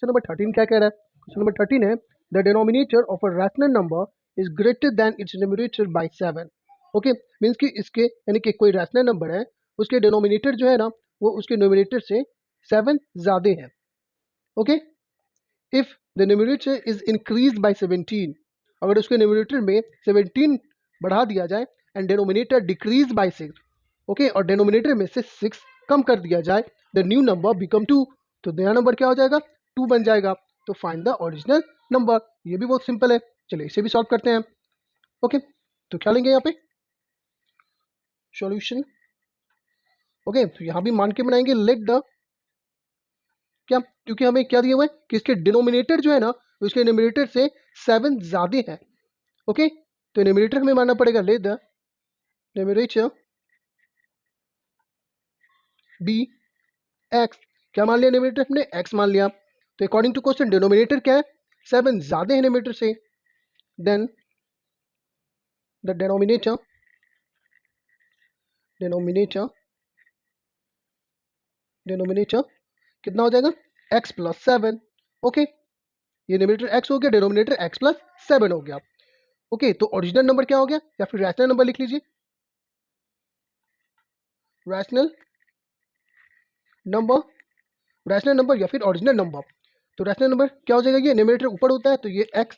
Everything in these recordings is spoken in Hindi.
क्वेश्चन नंबर 13 क्या कह रहा है? क्वेश्चन नंबर 13 है the denominator of a rational number is greater than it's numerator bye 7. Okay, means कि इसके यानी कि कोई रैशनल नंबर है, उसके डिनोमिनेटर जो है ना वो उसके न्यूमरेटर से 7 ज़्यादा है. Okay, if the numerator is increase by 17, अगर उसके न्यूमरेटर में 17 बढ़ा दिया जाए and denominator decrease by 6, okay, और डिनोमिनेटर में से 6 कम कर दिया जाए, द न्यू नंबर बिकम 2, तो नया नंबर क्या हो जाएगा? 2 बन जाएगा. तो फाइंड द ओरिजिनल नंबर. ये भी बहुत सिंपल है. चलिए इसे भी सॉल्व करते हैं. ओके, तो क्या लेंगे यहाँ पे? सॉल्यूशन. ओके, तो यहाँ भी मान के बनाएंगे लेट द क्या, क्योंकि हमें क्या दिया हुआ है कि इसके डिनोमिनेटर जो है ना उसके न्यूमरेटर से 7 ज़्यादा है. ओके, तो न्यूमरेटर हमें मानना पड़ेगा let the numerator be X. क्या मान लिया न्यूमरेटर हमने? एक्स मान लिया. तो अकॉर्डिंग टू क्वेश्चन डिनोमिनेटर क्या है? 7 ज़्यादा है न्यूमरेटर से. देन द डिनोमिनेटर कितना हो जाएगा? x plus 7. ओके, ये न्यूमरेटर x हो गया, डिनोमिनेटर x प्लस 7 हो गया. ओके, तो ओरिजिनल नंबर क्या हो गया, या फिर रैशनल नंबर लिख लीजिए. रैशनल नंबर या फिर ओरिजिनल नंबर. तो रैशनल नंबर क्या हो जाएगा? ये न्यूमरेटर ऊपर होता है तो ये x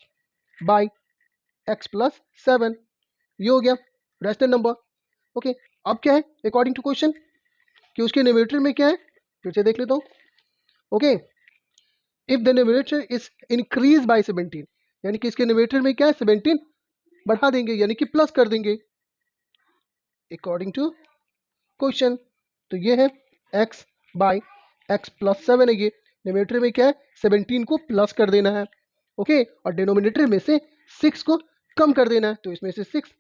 बाई x प्लस 7, ये हो गया रैशनल नंबर. ओके, अब क्या है अकॉर्डिंग टू क्वेश्चन कि उसके न्यूमरेटर में क्या है, फिर से देख लेता हूँ. Okay, if the numerator is increase by 17, यानी कि इसके न्यूमरेटर में क्या है? 17 बढ़ा देंगे, यानी कि प्लस कर देंगे अकॉर्डिंग टू क्वेश्चन. तो ये है x बाई x प्लस 7 है. ये न्यूमरेटर में क्या है? 17 को प्लस कर देना है. ओके, और डिनोमिनेटर में से 6 को कम कर देना है, तो इसमें से 6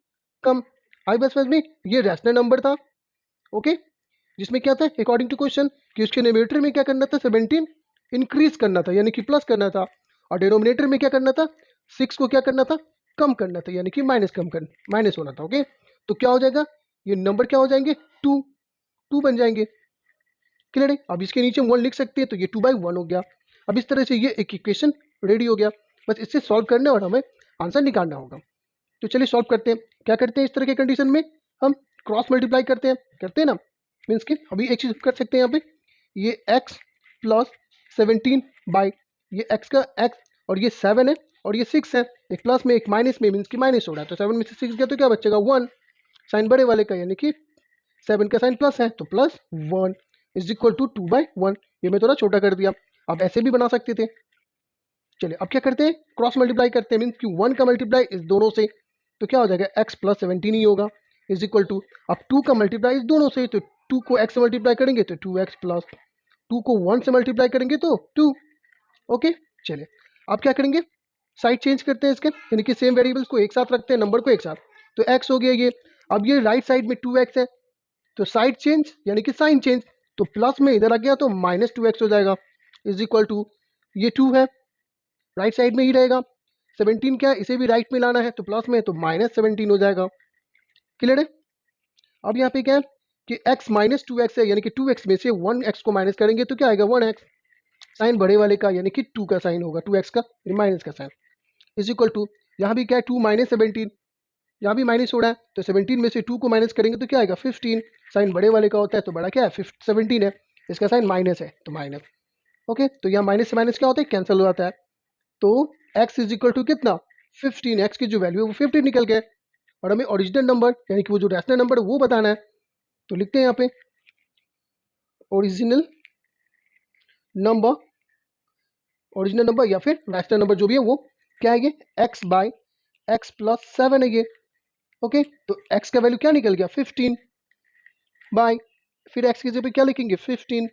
कम. आई बस में ये रैशनल नंबर था. ओके, जिसमें क्या था अकॉर्डिंग टू क्वेश्चन कि उसके न्यूमरेटर में क्या करना था? 17 इंक्रीज करना था, यानी कि प्लस करना था, और डिनोमिनेटर में क्या करना था? 6 को क्या करना था? कम करना था, यानी कि माइनस होना था. ओके, तो क्या हो जाएगा? ये नंबर क्या हो जाएंगे? 2 बन जाएंगे. क्लियर है? अब इसके नीचे 1 लिख सकते हैं, तो ये 2/1 हो गया. अब इस तरह से ये एक इक्वेशन रेडी हो गया. बस इससे सॉल्व करना है और हमें आंसर निकालना होगा. तो चलिए सॉल्व करते हैं. क्या करते हैं इस तरह के कंडीशन में? हम क्रॉस मल्टीप्लाई करते हैं ना. मीन्स कि अभी एक चीज़ कर सकते हैं यहाँ पे, ये x प्लस 17 बाई ये x का x, और ये 7 है और ये 6 है. एक प्लस में एक माइनस में, मीन्स कि माइनस हो रहा है, तो 7 में से 6 गया तो क्या बचेगा? 1. साइन बड़े वाले का, यानी कि 7 का साइन प्लस है तो प्लस 1 इज इक्वल टू 2/1. ये मैं थोड़ा छोटा कर दिया. आप ऐसे भी बना सकते थे. चलिए अब क्या करते हैं? क्रॉस मल्टीप्लाई करते हैं, मीन्स कि 1 का मल्टीप्लाई इस दोनों से, तो क्या हो जाएगा? x प्लस 17 ही होगा इज इक्वल टू, अब 2 का मल्टीप्लाई इस दोनों से, तो 2 को x से मल्टीप्लाई करेंगे तो 2x प्लस 2 को 1 से मल्टीप्लाई करेंगे तो 2. ओके, चलिए अब क्या करेंगे? साइड चेंज करते हैं इसके, यानी कि सेम वेरिएबल्स को एक साथ रखते हैं, नंबर को एक साथ. तो x हो गया ये. अब ये राइट साइड में 2x है, तो साइड चेंज यानी कि साइन चेंज, तो प्लस में इधर आ गया तो माइनस 2x हो जाएगा इज इक्वल टू, ये 2 है राइट साइड में ही रहेगा. 17 क्या है? इसे भी राइट में लाना है, तो प्लस में तो माइनस 17 हो जाएगा. क्लियर है? अब यहाँ पे क्या है कि x माइनस 2x है, यानी कि 2x में से 1x को माइनस करेंगे तो क्या आएगा? 1x. साइन बड़े वाले का, यानी कि 2 का साइन होगा, 2x का माइनस का साइन इज इक्वल टू, यहाँ भी क्या है? 2 माइनस 17, यहाँ भी माइनस हो रहा है, तो 17 में से 2 को माइनस करेंगे तो क्या आएगा? 15. साइन बड़े वाले का होता है तो बड़ा क्या है? 17 है, इसका साइन माइनस है तो माइनस. ओके, तो यहाँ माइनस से माइनस क्या होता है? कैंसिल हो जाता है. तो x इज इक्वल टू कितना? 15. x की जो वैल्यू है वो 15 निकल गया. और हमें ओरिजिनल नंबर यानी कि वो जो रैशनल नंबर है वो बताना है, तो लिखते हैं यहाँ पे ओरिजिनल नंबर या फिर रैशनल नंबर जो भी है वो क्या है? ये x बाई x प्लस 7 है ये. ओके, तो x का वैल्यू क्या निकल गया? 15 बाई, फिर x की जगह पे क्या लिखेंगे? 15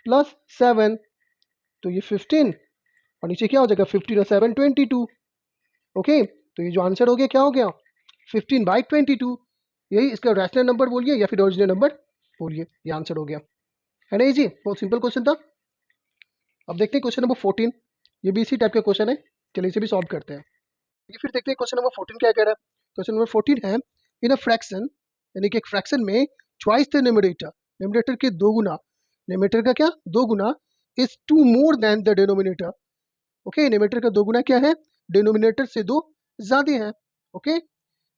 प्लस 7, तो ये 15 और नीचे क्या हो जाएगा? 15 और 7 22. ओके, तो ये जो आंसर हो गया क्या हो गया? 15/22. यही इसका रैशनल नंबर बोलिए या फिर ओरिजिनल नंबर बोलिए, ये आंसर हो गया. है ना जी? बहुत सिंपल क्वेश्चन था. अब देखते हैं क्वेश्चन नंबर 14. ये भी इसी टाइप का क्वेश्चन है. चलिए इसे भी सॉल्व करते हैं. ये फिर देखते हैं क्वेश्चन नंबर 14 क्या कह रहा है. क्वेश्चन नंबर 14 है इन अ फ्रैक्शन, यानी कि एक फ्रैक्शन में ट्वाइस द न्यूमरेटर के 2 गुना, न्यूमरेटर का क्या? 2 गुना is 2 more than the denominator. Okay, numerator का 2 गुना क्या है, डिनोमिनेटर से 2 ज़्यादा है। Okay,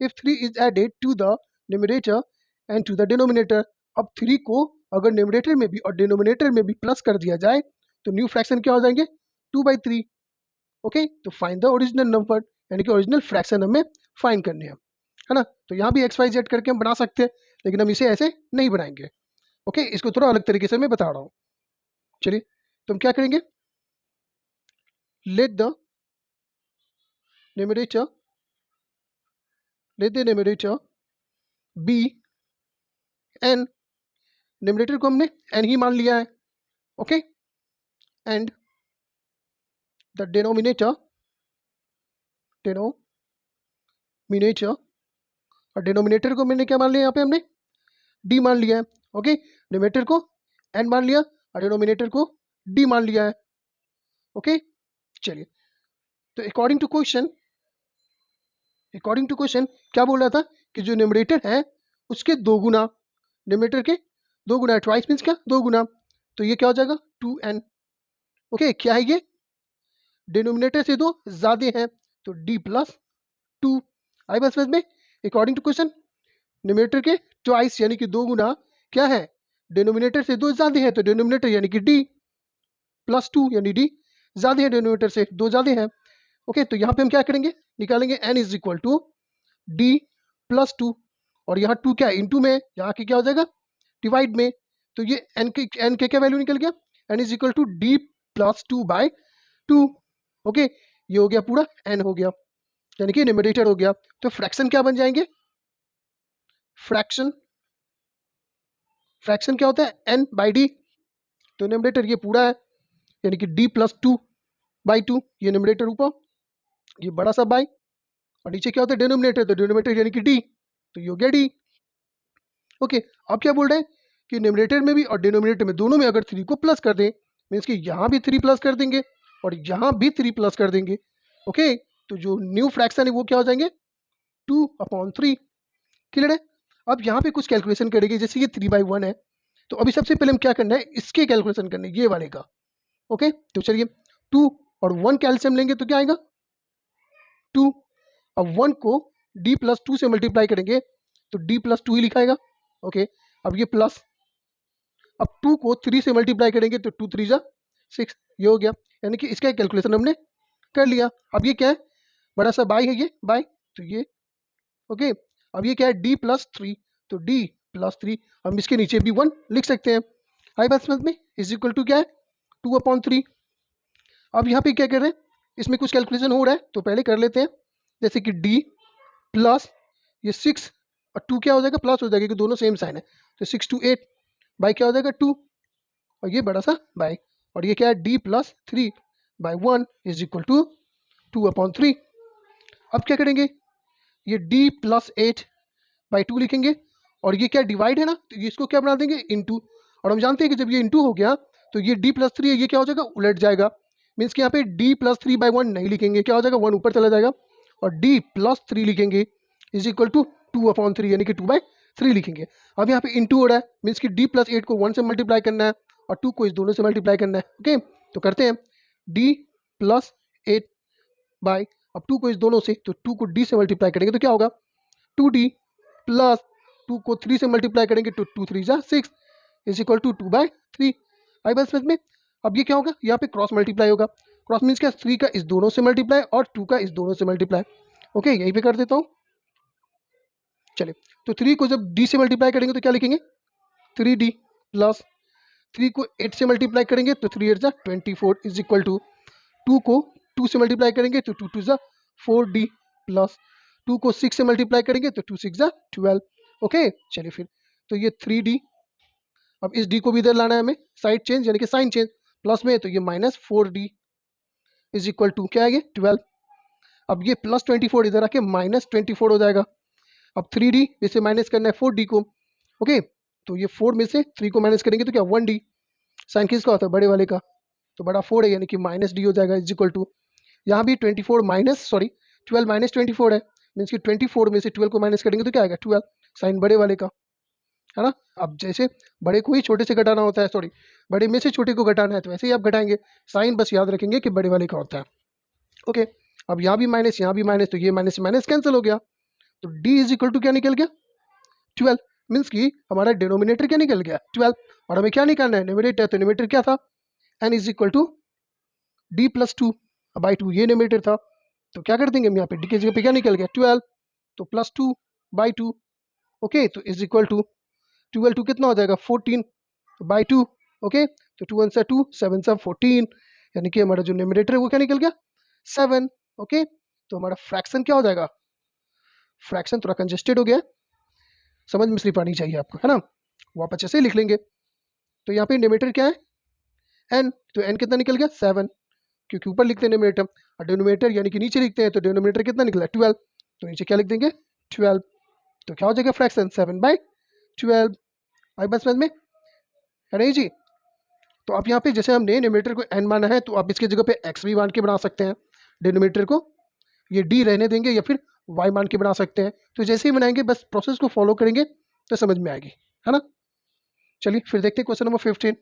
if 3 is added to the numerator and to the denominator, अब 3 को अगर न्यूमरेटर में भी और डिनोमिनेटर में भी प्लस कर दिया जाए तो न्यू फ्रैक्शन क्या हो जाएंगे, 2/3। ओके, तो फाइंड द ओरिजिनल नंबर, यानी कि ओरिजिनल फ्रैक्शन हमें फाइंड करने हैं, है ना। तो यहाँ भी एक्स वाई जेड करके हम बना सकते हैं, लेकिन हम इसे ऐसे नहीं बनाएंगे। ओके, इसको थोड़ा अलग तरीके से मैं बता रहा हूँ। चलिए, तो हम क्या करेंगे, let the numerator be N, numerator को हमने एन ही मान लिया है। ओके, एंड द डिनोमिनेटर और डिनोमिनेटर को मैंने क्या मान लिया, यहाँ पे हमने डी मान लिया है। ओके, न्यूमरेटर को एन मान लिया और डिनोमिनेटर को डी मान लिया है। ओके, चलिए, तो अकॉर्डिंग टू क्वेश्चन क्या बोल रहा था कि जो न्यूमरेटर है उसके 2 गुना, न्यूमरेटर के 2 गुना, ट्वाइस मीन्स क्या, 2 गुना, तो ये क्या हो जाएगा 2n। ओके, क्या है ये, डिनोमिनेटर से 2 ज्यादा है तो d प्लस 2। आई बस में, अकॉर्डिंग टू क्वेश्चन न्यूमरेटर के ट्वाइस यानी कि 2 गुना क्या है, डिनोमिनेटर से 2 ज्यादा है तो डिनोमिनेटर यानी कि d प्लस 2, यानी d ज्यादा है डिनोमिनेटर से 2 ज्यादा है। ओके, तो यहाँ पे हम क्या करेंगे, निकालेंगे n is equal to d plus 2, और यहाँ 2 क्या है, इंटू में, यहाँ के क्या हो जाएगा डिवाइड में, तो ये n के क्या वैल्यू निकल गया, n is equal to d plus 2/2। Okay, ये हो गया पूरा n हो गया, यानी कि न्यूमरेटर हो गया। तो फ्रैक्शन क्या बन जाएंगे, फ्रैक्शन क्या होता है n/d, तो न्यूमरेटर ये पूरा है यानी कि d प्लस 2/2, ये न्यूमरेटर ऊपर, ये बड़ा सा बाई, और नीचे क्या होता है डिनोमिनेटर, तो डिनोमिनेटर यानी कि d, तो ये हो गया d। ओके, अब क्या बोल रहे हैं कि न्यूमरेटर में भी और डिनोमिनेटर में दोनों में अगर 3 को प्लस कर दें, मीन्स कि यहाँ भी 3 प्लस कर देंगे और यहाँ भी 3 प्लस कर देंगे। ओके, तो जो न्यू फ्रैक्शन है वो क्या हो जाएंगे 2/3। क्लियर है। अब यहाँ पे कुछ कैलकुलेशन करेंगे, जैसे ये 3/1 है, तो अभी सबसे पहले हम क्या करना है, इसके कैलकुलेशन करना है, ये वाले का। ओके, तो चलिए 2 और 1 कैल्शियम लेंगे तो क्या आएगा 2, अब 1 को d प्लस 2 से मल्टीप्लाई करेंगे तो d प्लस 2 ही लिखाएगा। ओके, अब ये प्लस, अब 2 को 3 से मल्टीप्लाई करेंगे तो 2 3 जा 6, ये हो गया, यानी कि इसका कैलकुलेशन हमने कर लिया। अब ये क्या है, बड़ा सा बाई है, ये बाई, तो ये ओके, अब ये क्या है d प्लस 3, तो d प्लस 3, हम इसके नीचे भी 1 लिख सकते हैं। आई बात समझ में, इज इक्वल टू क्या है 2/3। अब यहाँ पे क्या कर रहे हैं, इसमें कुछ कैलकुलेशन हो रहा है तो पहले कर लेते हैं, जैसे कि d प्लस ये 6 और 2 क्या हो जाएगा प्लस हो जाएगा क्योंकि दोनों सेम साइन है, तो 6 to 8 बाई क्या हो जाएगा 2, और ये बड़ा सा बाई, और ये क्या है d plus 3/1 is equal to 2/3। अब क्या करेंगे, ये d प्लस 8/2 लिखेंगे, और ये क्या डिवाइड है ना, तो इसको क्या बना देंगे इंटू, और हम जानते हैं कि जब ये इंटू हो गया तो ये d प्लस 3 है, ये क्या हो जाएगा उलट जाएगा, मीन्स कि यहाँ पे d प्लस 3/1 नहीं लिखेंगे, क्या हो जाएगा 1 ऊपर चला जाएगा, और d प्लस 3 लिखेंगे इज इक्वल टू 2/3 यानी कि 2/3 लिखेंगे। अब यहाँ पे इंटू हो रहा है, मीन्स कि d प्लस 8 को 1 से मल्टीप्लाई करना है और 2 को इस दोनों से मल्टीप्लाई करना है। ओके, तो करते हैं d प्लस 8 बाई, अब 2 को इस दोनों से, तो 2 को d से मल्टीप्लाई करेंगे तो क्या होगा 2d प्लस 2 को 3 से मल्टीप्लाई करेंगे तो 2 3 जा 6 इज इक्वल टू 2/3। आई बस समझ में। अब ये क्या होगा, यहाँ पे क्रॉस मल्टीप्लाई होगा, क्रॉस मीन्स क्या 3 का इस दोनों से मल्टीप्लाई और 2 का इस दोनों से मल्टीप्लाई। ओके, यहीं पे कर देता हूँ। चलिए, तो 3 को जब d से मल्टीप्लाई करेंगे तो क्या लिखेंगे 3d प्लस 3 को 8 से मल्टीप्लाई करेंगे तो 3 8 जा 24 इज इक्वल टू 2 को 2 से मल्टीप्लाई करेंगे तो 2 2 जा 4d प्लस 2 को 6 से मल्टीप्लाई करेंगे तो 2 6 जा 12। ओके, चलिए फिर, तो ये 3d, अब इस d को भी इधर लाना है हमें, साइड चेंज यानी कि साइन चेंज, प्लस में तो ये minus 4d is equal to क्या है ये 12। अब ये प्लस 24 इधर आके माइनस 24 हो जाएगा। अब 3d में से माइनस करना है 4d को। ओके, तो ये 4 में से 3 को माइनस करेंगे तो क्या 1d, साइन किसका होता है बड़े वाले का, तो बड़ा 4 है यानी कि माइनस d हो जाएगा इज इक्वल टू, यहाँ भी 24 माइनस 12 माइनस 24 है, मीन्स कि 24 में से 12 को माइनस करेंगे तो क्या आएगा 12, साइन बड़े वाले का। है ना। अब जैसे बड़े को ही छोटे से घटाना होता है, सॉरी बड़े में से छोटे को घटाना है, तो ऐसे ही आप घटाएंगे। साइन बस याद रखेंगे कि बड़े वाले का होता है। ओके, अब यहाँ भी माइनस यहाँ भी माइनस, तो ये माइनस माइनस कैंसिल हो गया। तो d इज इक्वल टू क्या निकल गया 12। मीन्स कि हमारा डिनोमिनेटर क्या निकल गया 12। और हमें क्या निकालना है न्यूमरेटर, तो न्यूमरेटर क्या था n is equal to d plus 2 by 2, ये न्यूमरेटर था। तो क्या कर देंगे हम यहाँ पे, d की जगह पे क्या निकल गया 12, तो प्लस 2 बाई 2। ओके, तो इज इक्वल टू 12 टू कितना हो जाएगा 14 बाई 2। ओके, तो 2 1 2 7 7 14, यानी कि हमारा जो न्यूमरेटर है वो क्या निकल गया 7। ओके, तो हमारा फ्रैक्शन क्या हो जाएगा, फ्रैक्शन थोड़ा कंजेस्टेड हो गया, समझ में सिर्फ आनी चाहिए आपको, है ना। वो आप अच्छे से लिख लेंगे। तो यहाँ पे न्यूमरेटर क्या है n, तो n कितना निकल गया 7, क्योंकि ऊपर लिखते हैं न्यूमरेटर, और डिनोमिनेटर यानी कि नीचे लिखते हैं, तो डिनोमिनेटर कितना निकला 12, तो नीचे क्या लिख देंगे 12। तो क्या हो जाएगा फ्रैक्शन 7/12। आई बस समझ में, है नहीं जी। तो आप यहाँ पे जैसे हमने न्यूमरेटर को n माना है, तो आप इसकी जगह पे x भी मान के बना सकते हैं डिनोमिनेटर को, ये d रहने देंगे या फिर y मान के बना सकते हैं। तो जैसे ही बनाएंगे बस प्रोसेस को फॉलो करेंगे तो समझ में आएगी, है ना। चलिए फिर देखते हैं क्वेश्चन नंबर 15।